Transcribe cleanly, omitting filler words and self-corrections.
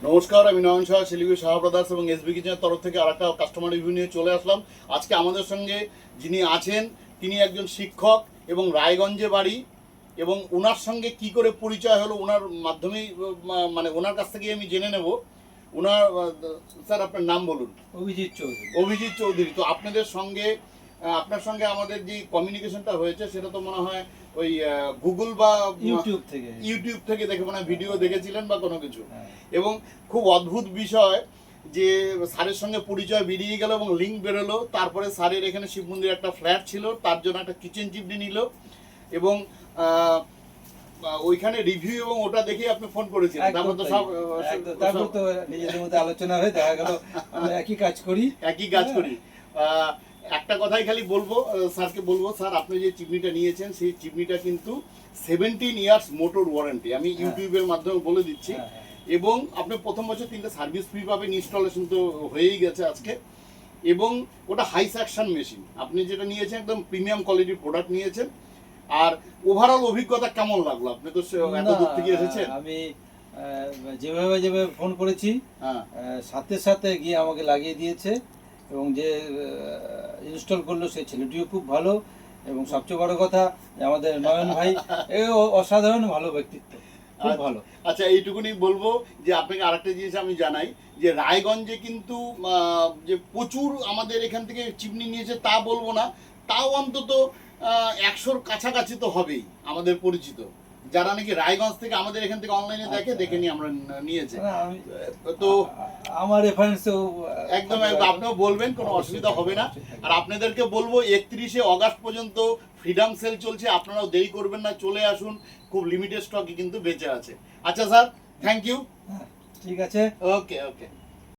নমস্কার, আমি নয়ন শাহ, শিলিগুড়ি শাহ ব্রাদার্স এবং এসবি কিচেনের তরফ থেকে আরেকটা কাস্টমার রিভিউ নিয়ে চলে আসলাম। আজকে আমাদের সঙ্গে যিনি আছেন তিনি একজন শিক্ষক এবং রায়গঞ্জে বাড়ি, এবং ওনার সঙ্গে কি করে পরিচয় হলো ওনার মাধ্যমেই মানে ওনার কাছ থেকে আমি জেনে নেব। ওনার স্যার আপনার নাম বলুন। অভিজিৎ চৌধুরী। অভিজিৎ চৌধুরী। তো আপনার সঙ্গে আমাদের যে কমিউনিকেশনটা হয়েছে সেটা তো মনে হয় ওই গুগল বা ইউটিউব থেকে দেখে মনে হয় ভিডিও দেখেছিলেন বা কোনো কিছু। এবং খুব অদ্ভুত বিষয় যে স্যারের সঙ্গে পরিচয় বেরিয়ে গেল এবং লিঙ্ক বেরোলো। তারপরে স্যারের এখানে শিব মন্দিরে একটা ফ্ল্যাট ছিল, তার জন্য একটা কিচেন চিমনি নিল এবং ওইখানে রিভিউ এবং ওটা দেখেই আপনি ফোন করেছিলেন। তারপর তো সব নিজেদের মধ্যে আলোচনা হয়ে দেখা গেল আমরা একই কাজ করি। একটা কথাই খালি বলবো, স্যারকে বলবো, স্যার আপনি যে চিমনিটা নিয়েছেন সেই চিমনিটা কিন্তু 17 ইয়ার্স মোটর ওয়ারেন্টি, আমি ইউটিউবের মাধ্যমে বলে দিচ্ছি। এবং আপনি প্রথম বছর 3টা সার্ভিস ফ্রি পাবেন, ইনস্টলেশন তো হয়েই গেছে আজকে। এবং ওটা হাই সাকশন মেশিন আপনি যেটা নিয়েছেন, একদম প্রিমিয়াম কোয়ালিটির প্রোডাক্ট নিয়েছেন। আর ওভারঅল অভিজ্ঞতা কেমন লাগলো? আপনি তো এত দূর থেকে এসেছেন। আমি যেভাবে ফোন করেছি সাথে সাথে গিয়ে আমাকে লাগিয়ে দিয়েছে, এবং যে ইনস্টল করলো সেই ছেলেটিও খুব ভালো, এবং সবচেয়ে বড় কথা আমাদের নয়ন ভাই অসাধারণ ভালো ব্যক্তিত্ব, খুব ভালো। আচ্ছা, এইটুকুনি বলবো যে আপনাকে আরেকটা জিনিস আমি জানাই যে রায়গঞ্জে কিন্তু যে প্রচুর আমাদের এখান থেকে চিমনি নিয়েছে তা বলবো না, তাও অন্তত 100-র কাছাকাছি তো হবেই আমাদের পরিচিত, যারা নাকি রায়গঞ্জ থেকে আমাদের এখান থেকে অনলাইনে দেখে নিয়ে আমরা নিয়েছে। তো আমার রেফারেন্সও একদম আপনিও বলবেন, কোনো অসুবিধা হবে না। আর আপনাদেরকে বলবো 31শে অগাস্ট পর্যন্ত ফ্রিডম সেল চলছে, আপনারাও দেরি করবেন না, চলে আসুন, খুব লিমিটেড স্টকই কিন্তু বেঁচে আছে। আচ্ছা স্যার, থ্যাংক ইউ। ঠিক আছে, ওকে।